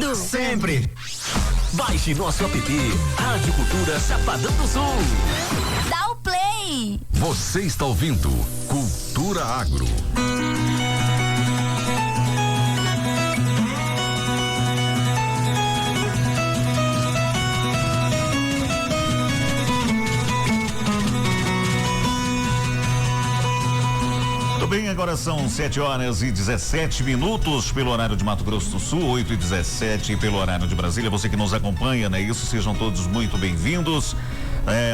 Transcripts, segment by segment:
ouvindo? Sempre. Baixe nosso app, Rádio Cultura Chapadão do Sul. Dá o play. Você está ouvindo Cultura Agro. Bem, agora são 7h17 pelo horário de Mato Grosso do Sul, 8h17 pelo horário de Brasília. Você que nos acompanha, né? Isso, sejam todos muito bem-vindos.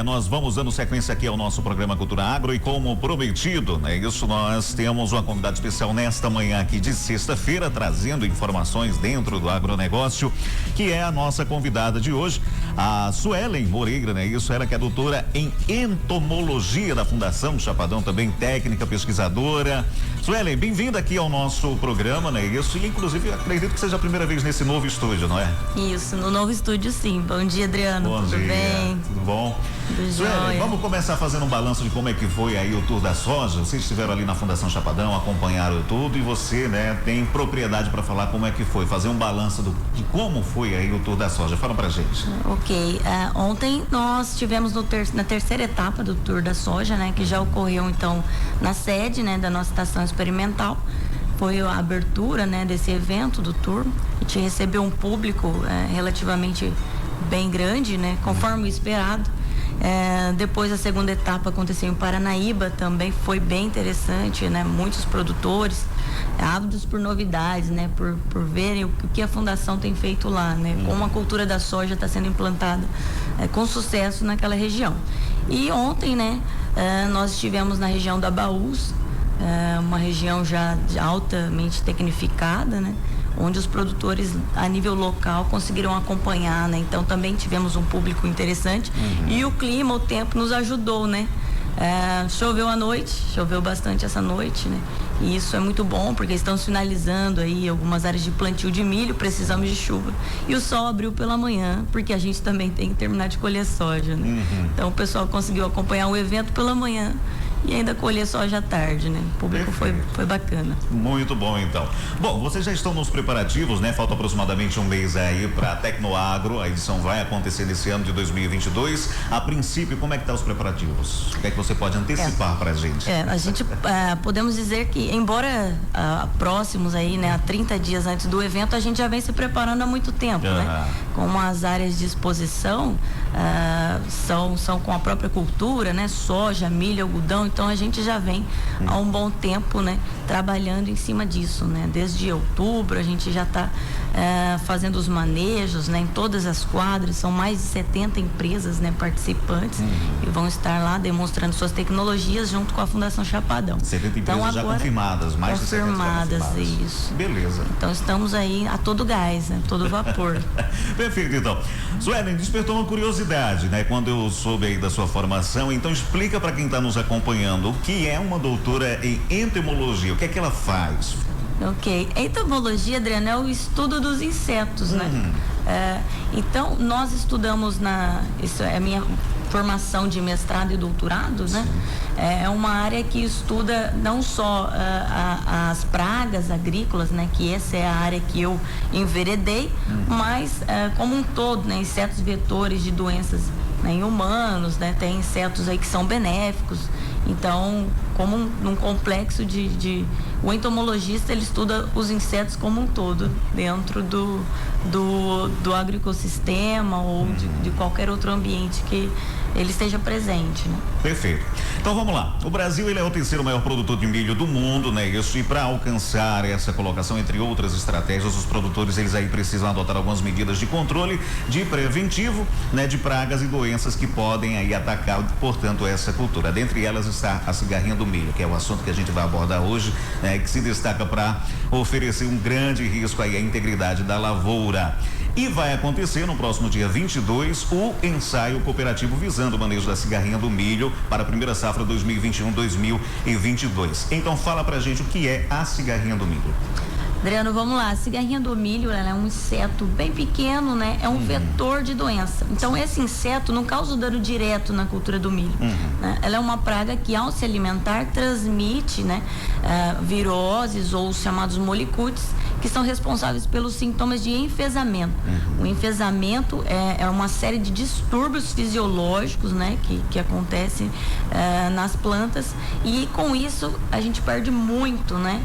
Nós vamos dando sequência aqui ao nosso programa Cultura Agro e como prometido, né? Isso, nós temos uma convidada especial nesta manhã aqui de sexta-feira, trazendo informações dentro do agronegócio, que é a nossa convidada de hoje, a Suelen Moreira, né? Isso, ela que é doutora em entomologia da Fundação Chapadão, também técnica, pesquisadora. Suelen, bem-vinda aqui ao nosso programa, né? Isso, e inclusive acredito que seja a primeira vez nesse novo estúdio, não é? Isso, no novo estúdio sim. Bom dia, Adriano. Bom Tudo dia. bem? Tudo bom? Suelen, vamos começar fazendo um balanço de como é que foi aí o Tour da Soja. Vocês estiveram ali na Fundação Chapadão, acompanharam tudo e você, né, tem propriedade para falar como é que foi, fazer um balanço de como foi aí o Tour da Soja. Fala pra gente. Ok, ontem nós tivemos na terceira etapa do Tour da Soja, né, que já ocorreu então na sede, né, da nossa estação experimental. Foi a abertura, né, desse evento do Tour. A gente recebeu um público relativamente bem grande, né, conforme o esperado. Depois a segunda etapa aconteceu em Paranaíba, também foi bem interessante, né? Muitos produtores ávidos por novidades, né? Por verem o que a fundação tem feito lá, né? Como a cultura da soja está sendo implantada com sucesso naquela região. E ontem, né? Nós estivemos na região da Baús, uma região já altamente tecnificada, né? Onde os produtores a nível local conseguiram acompanhar, né? Então também tivemos um público interessante e o clima, o tempo nos ajudou, né? Choveu à noite, choveu bastante essa noite, né? E isso é muito bom porque estamos finalizando aí algumas áreas de plantio de milho, precisamos de chuva. E o sol abriu pela manhã, porque a gente também tem que terminar de colher soja, né? Então o pessoal conseguiu acompanhar o evento pela manhã e ainda colher soja à tarde, né? O público foi bacana. Muito bom, então. Bom, vocês já estão nos preparativos, né? Falta aproximadamente um mês aí para a Tecnoagro. A edição vai acontecer nesse ano de 2022. A princípio, como é que tá os preparativos? O que é que você pode antecipar para a gente? A gente podemos dizer que, embora próximos aí, né? 30 dias antes do evento, a gente já vem se preparando há muito tempo, né? Como as áreas de exposição são com a própria cultura, né? Soja, milho, algodão. Então a gente já vem há um bom tempo, né, trabalhando em cima disso, né? Desde outubro a gente já está fazendo os manejos, né, em todas as quadras. São mais de 70 empresas, né, participantes e vão estar lá demonstrando suas tecnologias junto com a Fundação Chapadão. 70 empresas então, já confirmadas, mais de 70 confirmadas, isso. Beleza. Então estamos aí a todo gás, né, todo vapor. Perfeito, então. Suelen, despertou uma curiosidade, né, quando eu soube aí da sua formação. Então explica para quem está nos acompanhando o que é uma doutora em entomologia, o que é que ela faz? Ok, entomologia, Adriano, é o estudo dos insetos, né? Então nós estudamos isso é a minha formação de mestrado e doutorado, né? É uma área que estuda não só as pragas agrícolas, né? Que essa é a área que eu enveredei, mas como um todo, né? Insetos vetores de doenças, né, em humanos, né? Tem insetos aí que são benéficos. Então, como num complexo o entomologista, ele estuda os insetos como um todo, dentro do agroecossistema ou de qualquer outro ambiente que ele esteja presente, né? Perfeito. Então vamos lá. O Brasil, ele é o terceiro maior produtor de milho do mundo, né? Isso, e para alcançar essa colocação, entre outras estratégias, os produtores, eles aí precisam adotar algumas medidas de controle, de preventivo, né? De pragas e doenças que podem aí atacar, portanto, essa cultura. Dentre elas está a cigarrinha do milho, que é o assunto que a gente vai abordar hoje, né? Que se destaca para oferecer um grande risco aí à integridade da lavoura. E vai acontecer no próximo dia 22 o ensaio cooperativo visando o manejo da cigarrinha do milho para a primeira safra 2021-2022. Então fala pra gente o que é a cigarrinha do milho. Adriano, vamos lá. A cigarrinha do milho, ela é um inseto bem pequeno, né? É um vetor de doença. Então, esse inseto não causa dano direto na cultura do milho. Né? Ela é uma praga que, ao se alimentar, transmite, né? Viroses ou os chamados molicutes, que são responsáveis pelos sintomas de enfesamento. O enfesamento é uma série de distúrbios fisiológicos, né, que acontecem nas plantas, e com isso a gente perde muito, né,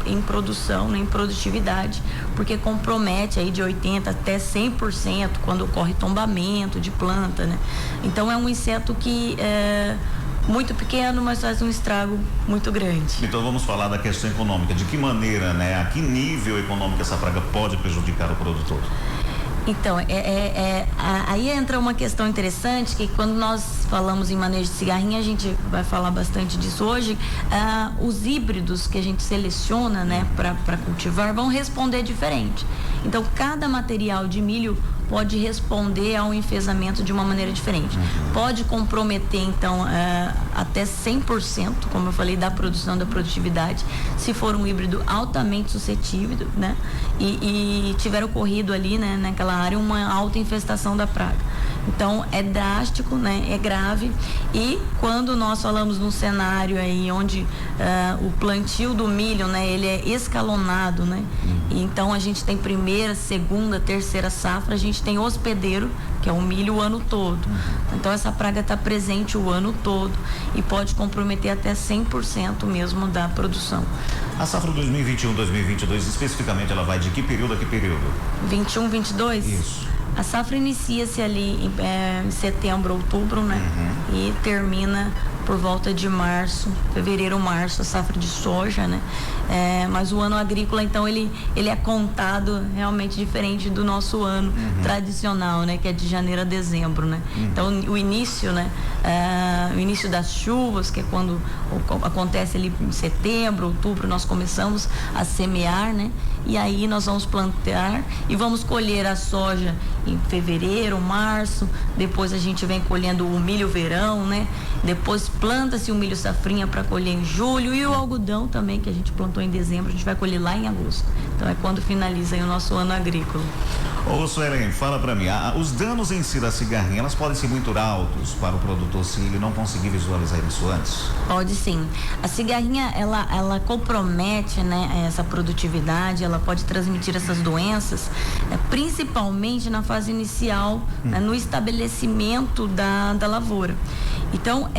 em produção, né, em produtividade, porque compromete aí de 80% até 100% quando ocorre tombamento de planta, né? Então é um inseto que muito pequeno, mas faz um estrago muito grande. Então vamos falar da questão econômica. De que maneira, né? A que nível econômico essa praga pode prejudicar o produtor? Então, aí entra uma questão interessante, que quando nós falamos em manejo de cigarrinha, a gente vai falar bastante disso hoje, os híbridos que a gente seleciona, né, para cultivar vão responder diferente. Então, cada material de milho pode responder ao enfesamento de uma maneira diferente. Pode comprometer, então, até 100%, como eu falei, da produção, da produtividade, se for um híbrido altamente suscetível, né? E tiver ocorrido ali, né, naquela área, uma alta infestação da praga. Então, é drástico, né? É grave. E quando nós falamos num cenário aí onde o plantio do milho, né, ele é escalonado, né? E então a gente tem primeira, segunda, terceira safra, a gente tem hospedeiro, que é o milho o ano todo. Então essa praga está presente o ano todo e pode comprometer até 100% mesmo da produção. A safra 2021-2022, especificamente, ela vai de que período a que período? 21-22? Isso. A safra inicia-se ali em setembro, outubro, né? E termina por volta de março, fevereiro, março, a safra de soja, né? Mas o ano agrícola, então, ele é contado realmente diferente do nosso ano tradicional, né? Que é de janeiro a dezembro, né? Então, o início, né? O início das chuvas, que é quando acontece ali em setembro, outubro, nós começamos a semear, né? E aí nós vamos plantar e vamos colher a soja em fevereiro, março, depois a gente vem colhendo o milho verão, né? Depois planta-se o milho safrinha para colher em julho, e o algodão também, que a gente plantou em dezembro, a gente vai colher lá em agosto. Então é quando finaliza aí o nosso ano agrícola. Ô, Suelen, fala para mim, os danos em si da cigarrinha, elas podem ser muito altos para o produtor se ele não conseguir visualizar isso antes? Pode sim. A cigarrinha, ela compromete, né, essa produtividade, ela pode transmitir essas doenças, principalmente na fase inicial, né, no estabelecimento da lavoura. Então,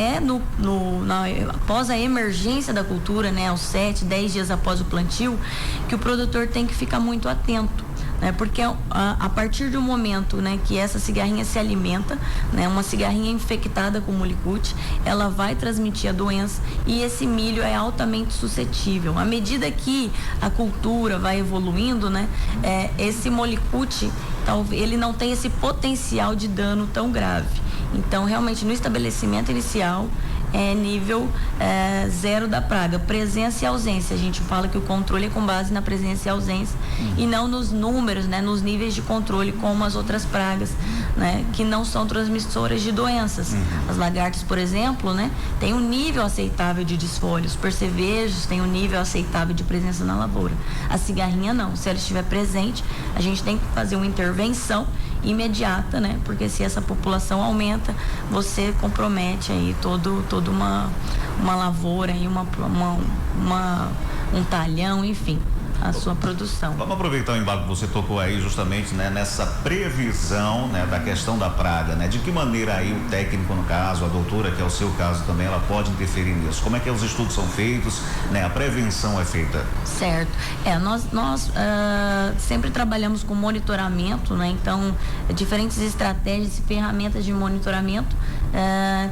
após a emergência da cultura, né, aos 7, 10 dias após o plantio, que o produtor tem que ficar muito atento. Porque a partir do momento, né, que essa cigarrinha se alimenta, né, uma cigarrinha infectada com molicute, ela vai transmitir a doença, e esse milho é altamente suscetível. À medida que a cultura vai evoluindo, né, esse molicute, ele não tem esse potencial de dano tão grave. Então, realmente, no estabelecimento inicial, é nível 0 da praga, presença e ausência. A gente fala que o controle é com base na presença e ausência, e não nos números, né, nos níveis de controle, como as outras pragas, né, que não são transmissoras de doenças. As lagartas, por exemplo, né, tem um nível aceitável de desfolho. Os percevejos têm um nível aceitável de presença na lavoura. A cigarrinha não. Se ela estiver presente, a gente tem que fazer uma intervenção imediata, né? Porque se essa população aumenta, você compromete aí toda uma lavoura e um talhão, enfim, a sua produção. Vamos aproveitar o embalo que você tocou aí justamente, né, nessa previsão, né, da questão da praga, né? De que maneira aí o técnico, no caso, a doutora, que é o seu caso também, ela pode interferir nisso? Como é que os estudos são feitos, né? A prevenção é feita? Certo. Nós sempre trabalhamos com monitoramento, né? Então, diferentes estratégias e ferramentas de monitoramento.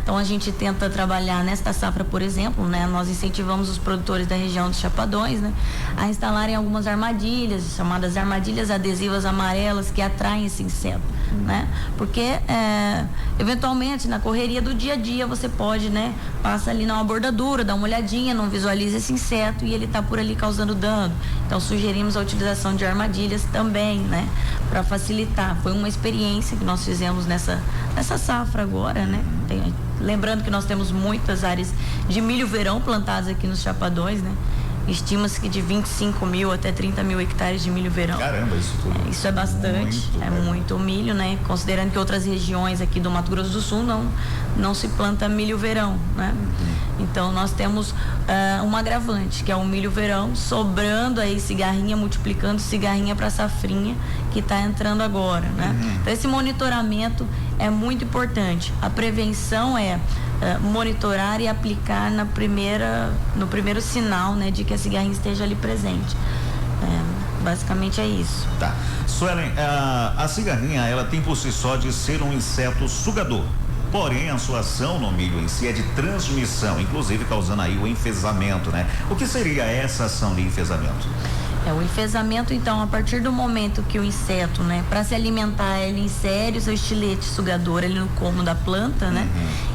Então, a gente tenta trabalhar nesta safra, por exemplo, né? Nós incentivamos os produtores da região dos Chapadões, né, a instalarem algumas armadilhas, chamadas armadilhas adesivas amarelas, que atraem esse inseto, né? Porque, eventualmente, na correria do dia a dia, você pode, né, passa ali numa bordadura, dá uma olhadinha, não visualiza esse inseto e ele está por ali causando dano. Então, sugerimos a utilização de armadilhas também, né, para facilitar. Foi uma experiência que nós fizemos nessa safra agora, né? Lembrando que nós temos muitas áreas de milho verão plantadas aqui nos Chapadões, né? Estima-se que de 25 mil até 30 mil hectares de milho verão. Caramba, isso tudo. Isso é bastante, muito milho, né? Considerando que outras regiões aqui do Mato Grosso do Sul não se planta milho verão, né? Então nós temos um agravante, que é o milho verão, sobrando aí cigarrinha, multiplicando cigarrinha para safrinha que está entrando agora, né? Então esse monitoramento é muito importante. A prevenção é monitorar e aplicar no primeiro sinal, né, de que a cigarrinha esteja ali presente. Basicamente é isso. Tá. Suelen, a cigarrinha, ela tem por si só de ser um inseto sugador. Porém, a sua ação no milho em si é de transmissão, inclusive causando aí o enfesamento, né? O que seria essa ação de enfesamento? O enfesamento, então, a partir do momento que o inseto, né, para se alimentar, ele insere o seu estilete sugador ali no colmo da planta, né?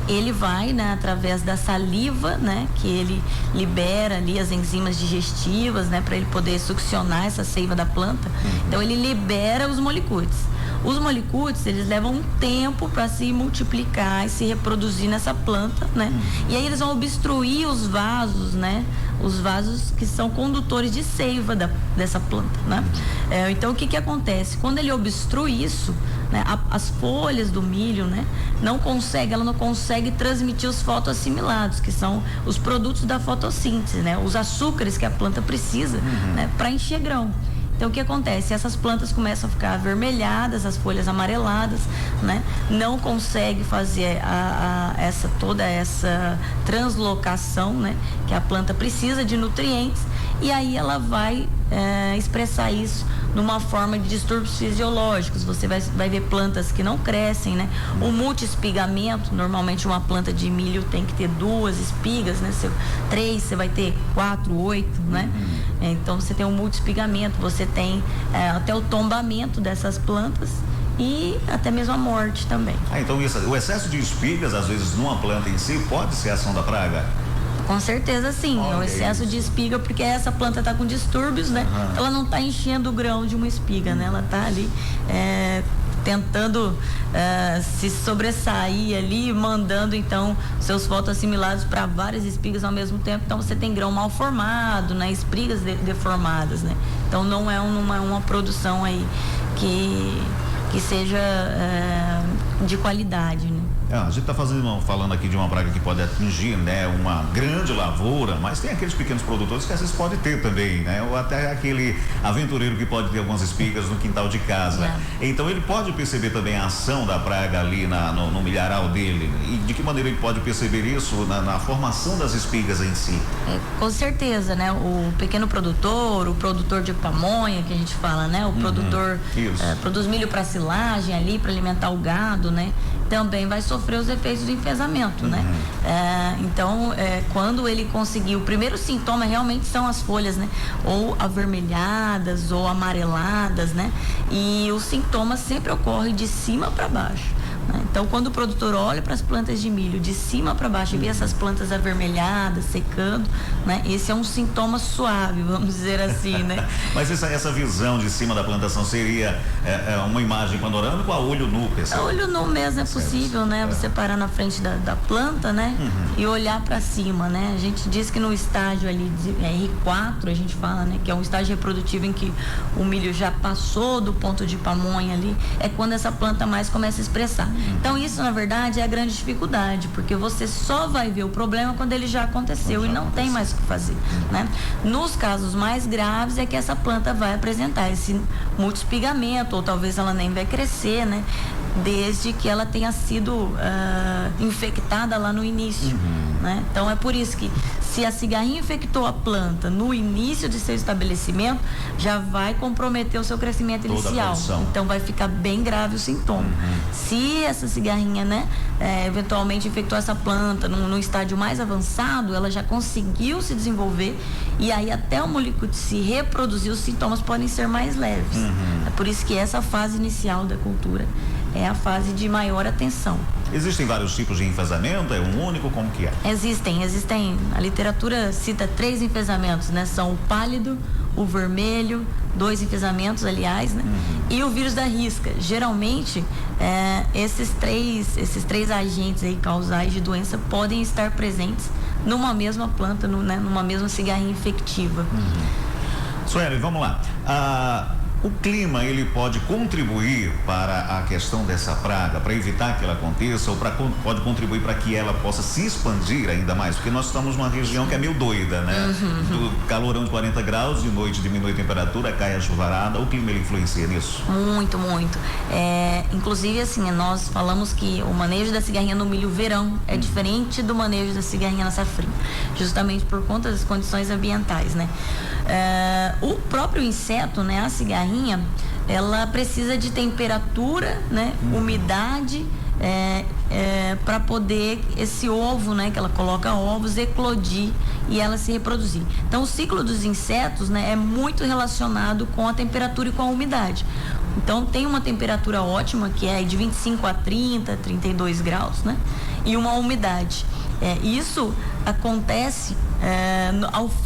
Ele vai, né, através da saliva, né, que ele libera ali as enzimas digestivas, né, para ele poder succionar essa seiva da planta. Então, ele libera os molicutes. Os molicutes, eles levam um tempo para se multiplicar e se reproduzir nessa planta, né? E aí eles vão obstruir os vasos, né? Os vasos que são condutores de seiva dessa planta, né? Então, o que acontece? Quando ele obstrui isso, né? As folhas do milho, né? Ela não consegue transmitir os fotoassimilados, que são os produtos da fotossíntese, né? Os açúcares que a planta precisa, né? Para encher grão. Então, o que acontece? Essas plantas começam a ficar avermelhadas, as folhas amareladas, né? Não consegue fazer toda essa translocação, né? Que a planta precisa de nutrientes, e aí ela vai expressar isso numa forma de distúrbios fisiológicos. Você vai ver plantas que não crescem, né? O multiespigamento, normalmente uma planta de milho tem que ter 2 espigas, né? 3, você vai ter 4, 8, né? Então você tem um multiespigamento, você tem até o tombamento dessas plantas e até mesmo a morte também. Então o excesso de espigas, às vezes, numa planta em si, pode ser ação da praga? Com certeza sim, o excesso de espiga, porque essa planta está com distúrbios, né? Ela não está enchendo o grão de uma espiga, né? Ela está ali tentando se sobressair ali, mandando então seus fotoassimilados para várias espigas ao mesmo tempo. Então você tem grão mal formado, né? Espigas deformadas, né? Então não é uma produção aí que seja de qualidade, né? A gente está falando aqui de uma praga que pode atingir, né, uma grande lavoura, mas tem aqueles pequenos produtores que às vezes pode ter também, né? Ou até aquele aventureiro que pode ter algumas espigas no quintal de casa. Então ele pode perceber também a ação da praga ali no milharal dele. E de que maneira ele pode perceber isso na formação das espigas em si? Com certeza, né? O pequeno produtor, o produtor de pamonha que a gente fala, né? O produtor produz milho para silagem ali, para alimentar o gado, né? Também vai sofrer os efeitos do enfesamento, né? Então, quando ele conseguir, o primeiro sintoma realmente são as folhas, né? Ou avermelhadas ou amareladas, né? E os sintomas sempre ocorrem de cima para baixo. Então, quando o produtor olha para as plantas de milho de cima para baixo e vê essas plantas avermelhadas, secando, né? Esse é um sintoma suave, vamos dizer assim, né? Mas essa visão de cima da plantação seria uma imagem panorâmica ou a olho nu, pessoal? A olho nu mesmo é possível, né? Você parar na frente da planta, né? E olhar para cima, né? A gente diz que no estágio ali de R4, a gente fala, né? Que é um estágio reprodutivo em que o milho já passou do ponto de pamonha ali, é quando essa planta mais começa a expressar. Então isso, na verdade, é a grande dificuldade, porque você só vai ver o problema quando ele já aconteceu e não tem mais o que fazer, né? Nos casos mais graves é que essa planta vai apresentar esse multiespigamento, ou talvez ela nem vai crescer, né? Desde que ela tenha sido infectada lá no início, né? Então é por isso que se a cigarrinha infectou a planta no início de seu estabelecimento, já vai comprometer o seu crescimento inicial. Então vai ficar bem grave o sintoma. Se essa cigarrinha, né, eventualmente infectou essa planta no estágio mais avançado, ela já conseguiu se desenvolver e aí até o molicute se reproduzir, os sintomas podem ser mais leves. É por isso que essa fase inicial da cultura é a fase de maior atenção. Existem vários tipos de enfesamento? É um único? Como que é? Existem. A literatura cita 3 enfesamentos, né? São o pálido, o vermelho, 2 enfesamentos, aliás, né? E o vírus da risca. Geralmente, esses três agentes aí causais de doença podem estar presentes numa mesma planta, numa mesma cigarrinha infectiva. Sueli, vamos lá. O clima, ele pode contribuir para a questão dessa praga, para evitar que ela aconteça, ou pode contribuir para que ela possa se expandir ainda mais? Porque nós estamos numa região que é meio doida, né? Do calorão de 40 graus, de noite diminui a temperatura, cai a chuvarada, o clima ele influencia nisso? Muito, muito. Inclusive, assim, nós falamos que o manejo da cigarrinha no milho verão é diferente do manejo da cigarrinha na safrinha, justamente por conta das condições ambientais, né? O próprio inseto, né, a cigarrinha, ela precisa de temperatura, né, umidade, para poder esse ovo, né, que ela coloca ovos, eclodir e ela se reproduzir. Então, o ciclo dos insetos, né, é muito relacionado com a temperatura e com a umidade. Então, tem uma temperatura ótima, que é de 25 a 30, 32 graus, né, e uma umidade. Isso acontece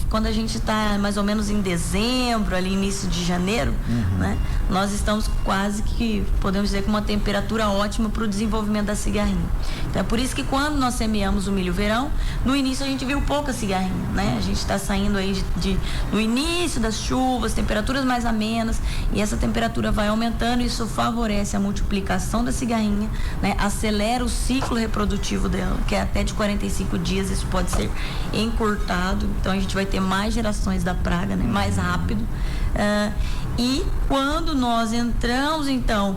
quando a gente está mais ou menos em dezembro, ali início de janeiro, né? Nós estamos quase que, podemos dizer, com uma temperatura ótima para o desenvolvimento da cigarrinha. Então é por isso que quando nós semeamos o milho verão, no início a gente viu pouca cigarrinha, né? A gente está saindo aí no início das chuvas, temperaturas mais amenas, e essa temperatura vai aumentando, e isso favorece a multiplicação da cigarrinha, né? Acelera o ciclo reprodutivo dela, que é até de 45 dias, isso pode ser encurtado, então a gente vai ter mais gerações da praga, né? Mais rápido. E quando nós entramos, então,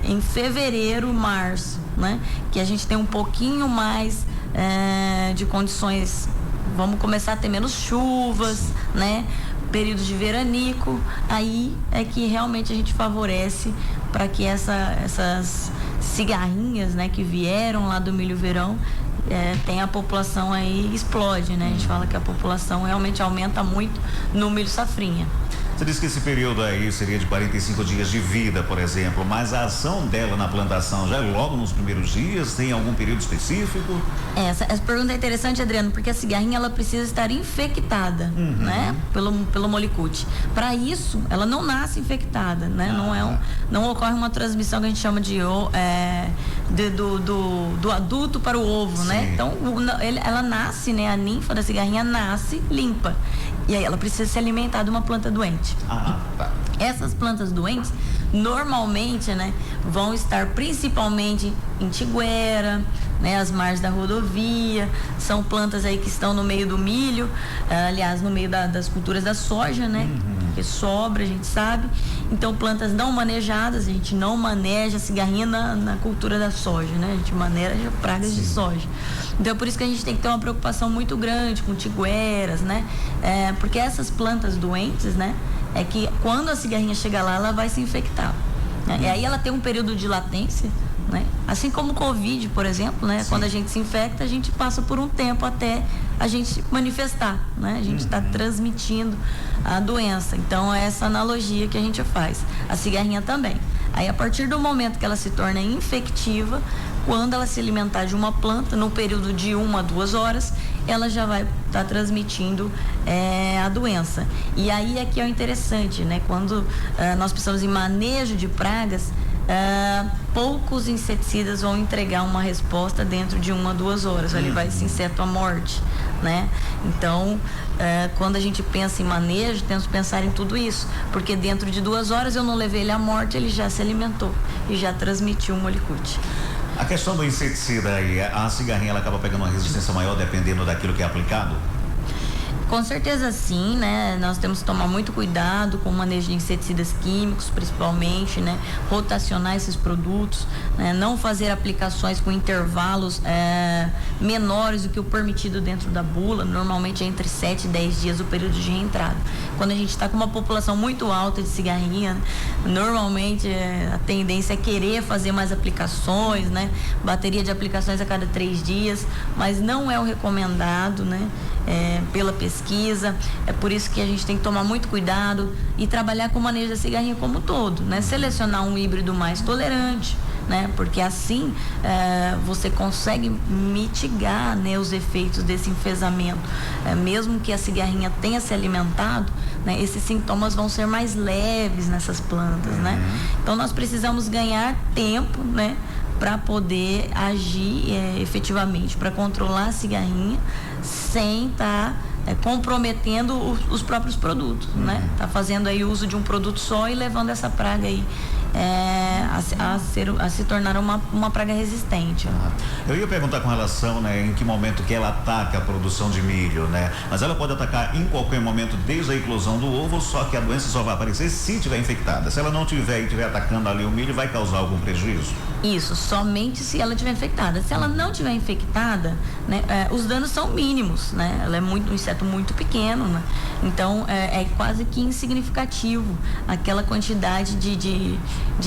em fevereiro, março, né? Que a gente tem um pouquinho mais de condições, vamos começar a ter menos chuvas, né? Período de veranico, aí é que realmente a gente favorece para que essas cigarrinhas, né, que vieram lá do milho verão, tem a população aí, explode, né? A gente fala que a população realmente aumenta muito no milho safrinha. Você disse que esse período aí seria de 45 dias de vida, por exemplo, mas a ação dela na plantação já é logo nos primeiros dias? Tem algum período específico? Essa pergunta é interessante, Adriano, porque a cigarrinha ela precisa estar infectada, né? Pelo molicute. Para isso, ela não nasce infectada, né? Não ocorre uma transmissão que a gente chama do adulto para o ovo, sim, né? Então, ela nasce, né? A ninfa da cigarrinha nasce limpa. E aí ela precisa se alimentar de uma planta doente. Tá. Essas plantas doentes, normalmente, né, vão estar principalmente em tiguera, né, as margens da rodovia, são plantas aí que estão no meio do milho, aliás, no meio das culturas da soja, né, que sobra, a gente sabe. Então, plantas não manejadas, a gente não maneja cigarrinha na cultura da soja, né, a gente maneja pragas de soja. Então, por isso que a gente tem que ter uma preocupação muito grande com tigueras, né, porque essas plantas doentes, né, é que quando a cigarrinha chega lá, ela vai se infectar, né? E aí ela tem um período de latência, né? Assim como o Covid, por exemplo, né? Quando a gente se infecta, a gente passa por um tempo até a gente manifestar, né? A gente está transmitindo a doença. Então, é essa analogia que a gente faz. A cigarrinha também. Aí, a partir do momento que ela se torna infectiva, quando ela se alimentar de uma planta, no período de 1 a 2 horas, ela já vai estar transmitindo a doença. E aí é que é o interessante, né? Quando nós precisamos em manejo de pragas, poucos inseticidas vão entregar uma resposta dentro de 1 a 2 horas. Ali vai esse inseto à morte, né? Então, quando a gente pensa em manejo, temos que pensar em tudo isso, porque dentro de 2 horas eu não levei ele à morte, ele já se alimentou e já transmitiu o molicute. A questão do inseticida aí, a cigarrinha ela acaba pegando uma resistência maior dependendo daquilo que é aplicado? Com certeza sim, né? Nós temos que tomar muito cuidado com o manejo de inseticidas químicos, principalmente, né? Rotacionar esses produtos, né? Não fazer aplicações com intervalos menores do que o permitido dentro da bula, normalmente é entre 7 e 10 dias o período de reentrada. Quando a gente está com uma população muito alta de cigarrinha, normalmente a tendência é querer fazer mais aplicações, né? Bateria de aplicações a cada 3 dias, mas não é o recomendado, né? Pela pesquisa, é por isso que a gente tem que tomar muito cuidado e trabalhar com o manejo da cigarrinha como um todo, né? Selecionar um híbrido mais tolerante, né? Porque assim você consegue mitigar, né, os efeitos desse enfesamento. Mesmo que a cigarrinha tenha se alimentado, né, esses sintomas vão ser mais leves nessas plantas, né? Então nós precisamos ganhar tempo, né, para poder agir efetivamente, para controlar a cigarrinha sem estar comprometendo os próprios produtos, né? Tá fazendo aí uso de um produto só e levando essa praga aí a se tornar uma praga resistente. Eu ia perguntar com relação, né, em que momento que ela ataca a produção de milho, né? Mas ela pode atacar em qualquer momento, desde a eclosão do ovo, só que a doença só vai aparecer se estiver infectada. Se ela não tiver e estiver atacando ali o milho, vai causar algum prejuízo? Isso, somente se ela estiver infectada. Se ela não estiver infectada, né, os danos são mínimos, né? Ela é um inseto muito pequeno, né? Então é quase que insignificativo aquela quantidade de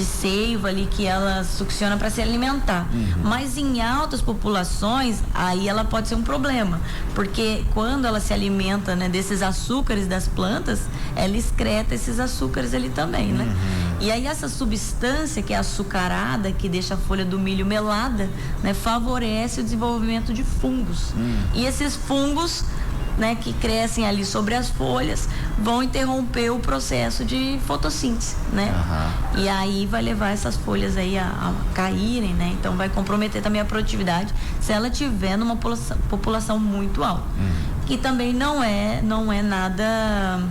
seiva ali que ela succiona para se alimentar. Mas em altas populações, aí ela pode ser um problema, porque quando ela se alimenta, né, desses açúcares das plantas, ela excreta esses açúcares ali também, né? E aí essa substância que é açucarada, que deixa a folha do milho melada, né, favorece o desenvolvimento de fungos. E esses fungos, né, que crescem ali sobre as folhas, vão interromper o processo de fotossíntese, né? E aí vai levar essas folhas aí a caírem, né? Então vai comprometer também a produtividade se ela tiver numa população muito alta. Que também não é nada...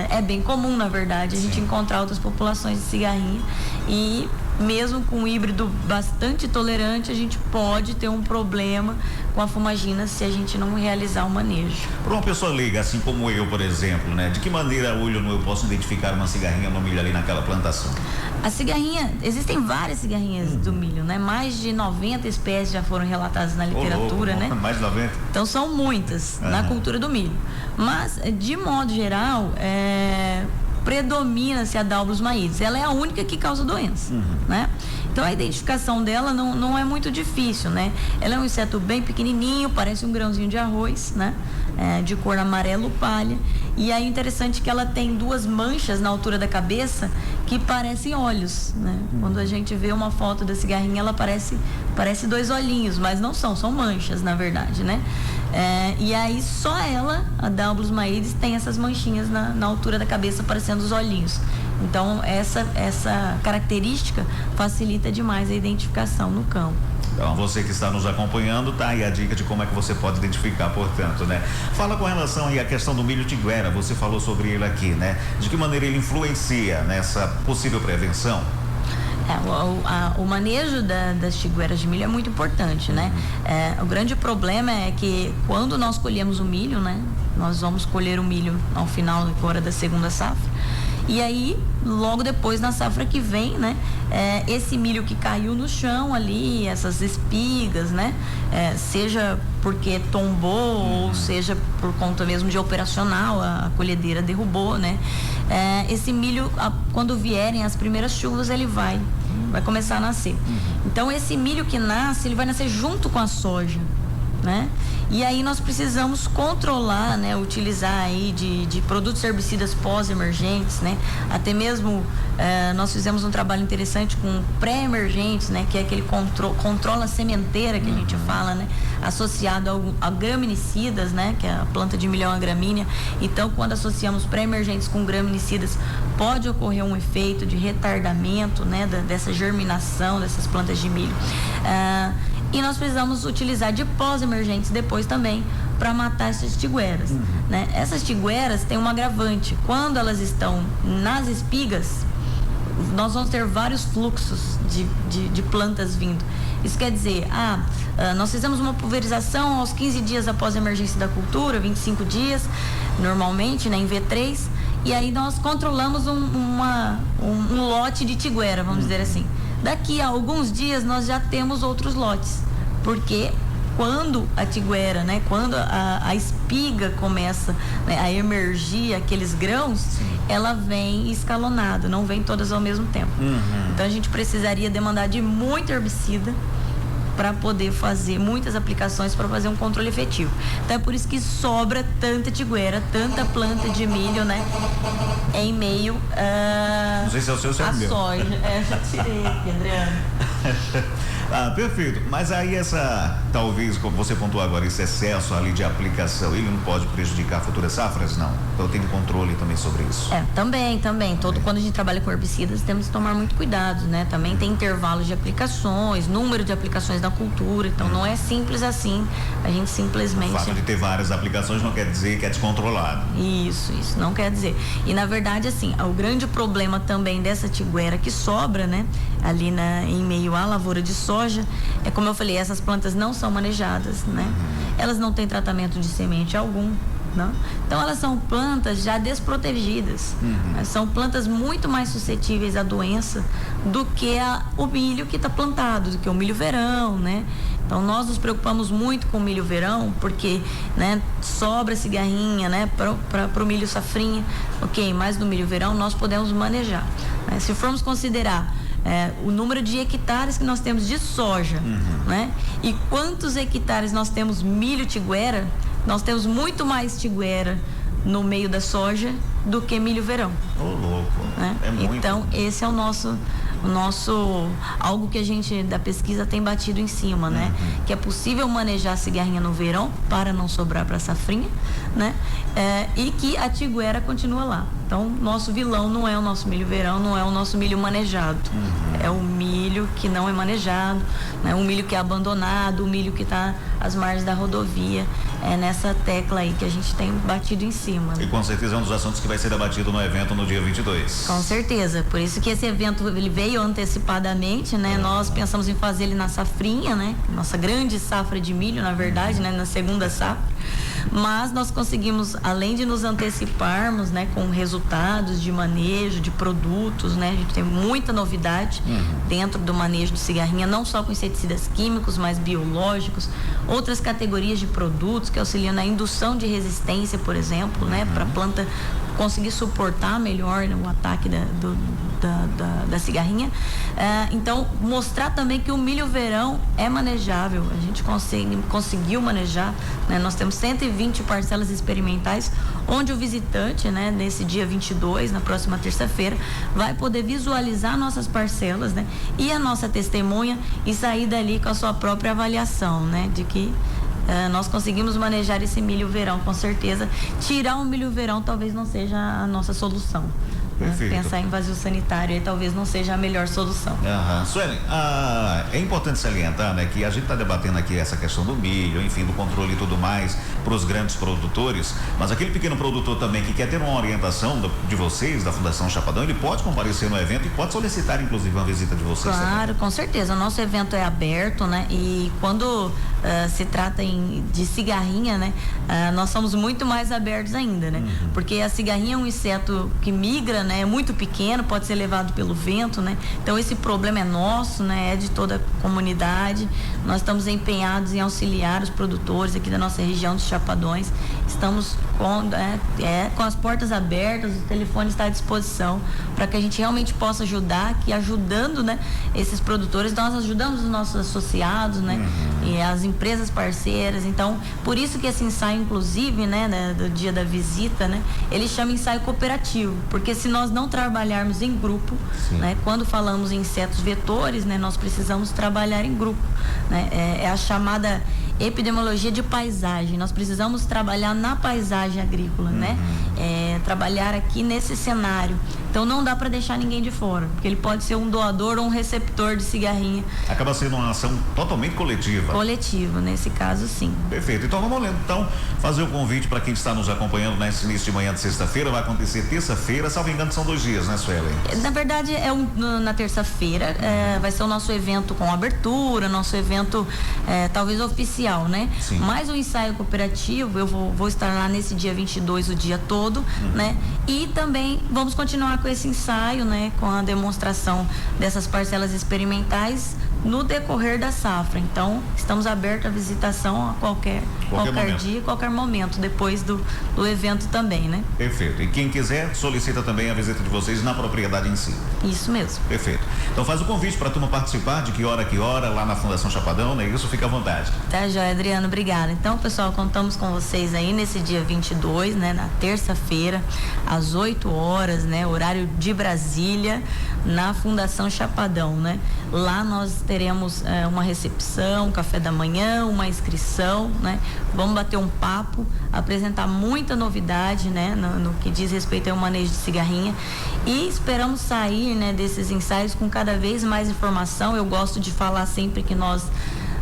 É bem comum, na verdade, a gente encontrar outras populações de cigarrinha, e mesmo com um híbrido bastante tolerante, a gente pode ter um problema com a fumagina se a gente não realizar o manejo. Para uma pessoa leiga, assim como eu, por exemplo, né? De que maneira, olho nu, eu posso identificar uma cigarrinha no milho ali naquela plantação? A cigarrinha, existem várias cigarrinhas do milho, né? Mais de 90 espécies já foram relatadas na literatura, né? Mais de 90? Então são muitas na cultura do milho. Mas, de modo geral, predomina-se a Dalbos maides. Ela é a única que causa doença, né? Então a identificação dela não é muito difícil, né? Ela é um inseto bem pequenininho, parece um grãozinho de arroz, né? De cor amarelo palha. E aí interessante que ela tem duas manchas na altura da cabeça que parecem olhos, né? Quando a gente vê uma foto da cigarrinha, ela parece dois olhinhos, mas não são manchas, na verdade, né? E aí só ela, a Dalbos maides, tem essas manchinhas na altura da cabeça parecendo os olhinhos. Então essa característica facilita demais a identificação no campo. Então, você que está nos acompanhando, tá aí a dica de como é que você pode identificar, portanto, né? Fala com relação aí à questão do milho tiguera, você falou sobre ele aqui, né? De que maneira ele influencia nessa possível prevenção? O manejo das tigueras de milho é muito importante, né? O grande problema é que quando nós colhemos o milho, né? Nós vamos colher o milho ao final agora da segunda safra. E aí, logo depois, na safra que vem, né? Esse milho que caiu no chão ali, essas espigas, né? Seja porque tombou ou seja por conta mesmo de operacional, a colhedeira derrubou, né? Esse milho, quando vierem as primeiras chuvas, ele vai começar a nascer. Então, esse milho que nasce, ele vai nascer junto com a soja, né? E aí nós precisamos controlar, né? Utilizar aí de produtos herbicidas pós-emergentes, né? Até mesmo nós fizemos um trabalho interessante com pré-emergentes, né? Que é aquele controla sementeira que a gente fala, né? Associado a graminicidas, né? Que é a planta de milho é uma gramínea. Então, quando associamos pré-emergentes com graminicidas, pode ocorrer um efeito de retardamento, né? Dessa germinação dessas plantas de milho. E nós precisamos utilizar de pós-emergentes depois também para matar essas tigueras, né? Essas tigueras têm um agravante. Quando elas estão nas espigas, nós vamos ter vários fluxos de plantas vindo. Isso quer dizer, nós fizemos uma pulverização aos 15 dias após a emergência da cultura, 25 dias, normalmente, né, em V3, e aí nós controlamos um lote de tiguera, vamos dizer assim. Daqui a alguns dias nós já temos outros lotes, porque quando a tiguera, né, quando a espiga começa, né, a emergir aqueles grãos, ela vem escalonada, não vem todas ao mesmo tempo. Então a gente precisaria demandar de muito herbicida para poder fazer muitas aplicações para fazer um controle efetivo. Então é por isso que sobra tanta tiguera, tanta planta de milho, né? Em meio não sei se é o seu, se é o a meu. soja. Já tirei aqui, Adriano. Perfeito. Mas aí talvez, como você pontuou agora, esse excesso ali de aplicação, ele não pode prejudicar futuras safras, não? Então tem controle também sobre isso. Também. Quando a gente trabalha com herbicidas, temos que tomar muito cuidado, né? Também tem intervalos de aplicações, número de aplicações da cultura, então não é simples assim, a gente simplesmente... O fato de ter várias aplicações não quer dizer que é descontrolado. Isso não quer dizer. E na verdade, assim, o grande problema também dessa tiguera que sobra, né? Ali em meio à lavoura de soja, é como eu falei, essas plantas não são manejadas, né? Elas não têm tratamento de semente algum, não? Então elas são plantas já desprotegidas, né? São plantas muito mais suscetíveis à doença do que o milho que está plantado, do que o milho verão, né? Então nós nos preocupamos muito com o milho verão, porque, né, sobra cigarrinha, né, para o milho safrinha, ok, mas no milho verão nós podemos manejar, né? Se formos considerar o número de hectares que nós temos de soja, né? E quantos hectares nós temos milho tiguera, nós temos muito mais tiguera no meio da soja do que milho verão. Ô, louco, né? É muito. Então, esse é o nosso algo que a gente da pesquisa tem batido em cima, né? Que é possível manejar a cigarrinha no verão para não sobrar para a safrinha, né? E que a tiguera continua lá. Então, nosso vilão não é o nosso milho verão, não é o nosso milho manejado. É o milho que não é manejado, né? O milho que é abandonado, o milho que está às margens da rodovia. É nessa tecla aí que a gente tem batido em cima. E com certeza é um dos assuntos que vai ser debatido no evento no dia 22. Com certeza. Por isso que esse evento ele veio antecipadamente, né? Nós pensamos em fazer ele na safrinha, né? Nossa grande safra de milho, na verdade, né? Na segunda safra. Mas nós conseguimos, além de nos anteciparmos, né, com resultados de manejo, de produtos, né, a gente tem muita novidade dentro do manejo de cigarrinha, não só com inseticidas químicos, mas biológicos, outras categorias de produtos que auxiliam na indução de resistência, por exemplo, né, para a planta conseguir suportar melhor, né, o ataque da cigarrinha. Então, mostrar também que o milho verão é manejável, a gente conseguiu manejar, né? Nós temos 120 parcelas experimentais, onde o visitante, né, nesse dia 22, na próxima terça-feira, vai poder visualizar nossas parcelas, né, e a nossa testemunha e sair dali com a sua própria avaliação, né, de que nós conseguimos manejar esse milho verão, com certeza. Tirar o milho verão talvez não seja a nossa solução. Perfeito. Pensar em vazio sanitário aí talvez não seja a melhor solução. Suelen, é importante salientar, né, que a gente está debatendo aqui essa questão do milho, enfim, do controle e tudo mais para os grandes produtores, mas aquele pequeno produtor também que quer ter uma orientação de vocês, da Fundação Chapadão, ele pode comparecer no evento e pode solicitar, inclusive, uma visita de vocês. Claro, também. Com certeza. O nosso evento é aberto, né? E quando se trata de cigarrinha, né? Nós somos muito mais abertos ainda, né? Porque a cigarrinha é um inseto que migra, né? É muito pequeno, pode ser levado pelo vento, né? Então esse problema é nosso, né? É de toda a comunidade. Nós estamos empenhados em auxiliar os produtores aqui da nossa região dos Chapadões. Estamos com as portas abertas, o telefone está à disposição para que a gente realmente possa ajudar, que ajudando, né, esses produtores, nós ajudamos os nossos associados, né, e as empresas parceiras. Então, por isso que esse ensaio, inclusive, né, do dia da visita, né, ele chama ensaio cooperativo, porque se nós não trabalharmos em grupo, né, quando falamos em insetos vetores, né, nós precisamos trabalhar em grupo, né, é a chamada epidemiologia de paisagem. Nós precisamos trabalhar na paisagem agrícola, né? Trabalhar aqui nesse cenário. Então não dá para deixar ninguém de fora, porque ele pode ser um doador ou um receptor de cigarrinha. Acaba sendo uma ação totalmente coletiva. Coletiva, nesse caso, sim. Perfeito. Então vamos fazer o convite para quem está nos acompanhando nesse início de manhã de sexta-feira. Vai acontecer terça-feira, salvo engano, são 2 dias, né, Suelen? Na verdade, na terça-feira, vai ser o nosso evento com abertura, nosso evento talvez oficial, né? Sim. Mais um ensaio cooperativo, eu vou estar lá nesse dia 22 o dia todo, né? E também vamos continuar com esse ensaio, né? Com a demonstração dessas parcelas experimentais no decorrer da safra. Então, estamos abertos à visitação a qualquer dia, qualquer momento, depois do evento também, né? Perfeito. E quem quiser, solicita também a visita de vocês na propriedade em si. Isso mesmo. Perfeito. Então faz o convite para a turma participar, de que hora, lá na Fundação Chapadão, né? Isso, fica à vontade. Tá, joia, Adriano, obrigada. Então, pessoal, contamos com vocês aí nesse dia 22, né? Na terça-feira, às 8 horas, né? Horário de Brasília, na Fundação Chapadão, né? Lá nós teremos uma recepção, café da manhã, uma inscrição, né? Vamos bater um papo, apresentar muita novidade, né? No que diz respeito ao manejo de cigarrinha, e esperamos sair, né, desses ensaios com cada vez mais informação. Eu gosto de falar sempre que nós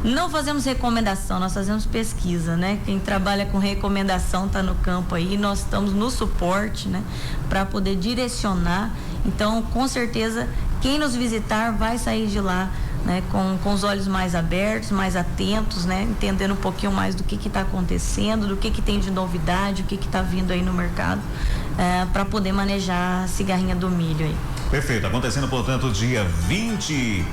não fazemos recomendação, nós fazemos pesquisa, né? Quem trabalha com recomendação está no campo aí, nós estamos no suporte, né? Para poder direcionar. Então, com certeza, quem nos visitar vai sair de lá, né, com os olhos mais abertos, mais atentos, né, entendendo um pouquinho mais do que está acontecendo, do que tem de novidade, o que está vindo aí no mercado, para poder manejar a cigarrinha do milho aí. Perfeito. Acontecendo, portanto, dia 22,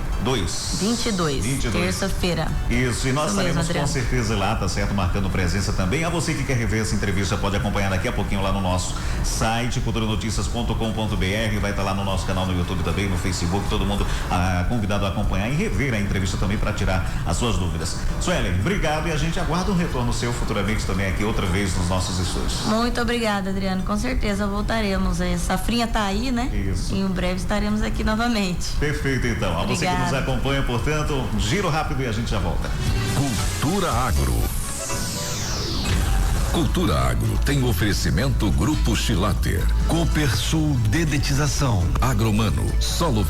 terça-feira. Isso, e nós estaremos com certeza lá, tá certo? Marcando presença também. A você que quer rever essa entrevista, pode acompanhar daqui a pouquinho lá no nosso site, culturanoticias.com.br. Vai estar lá no nosso canal no YouTube também, no Facebook, todo mundo convidado a acompanhar e rever a entrevista também para tirar as suas dúvidas. Suelen, obrigado, e a gente aguarda um retorno seu futuramente também aqui outra vez nos nossos estúdios. Muito obrigada, Adriano. Com certeza voltaremos. A safrinha tá aí, né? Isso. E em breve estaremos aqui novamente. Perfeito, então. A você que nos acompanha, portanto, um giro rápido e a gente já volta. Cultura Agro. Cultura Agro tem oferecimento Grupo Chilater, Coopersul Dedetização, Agromano, Solo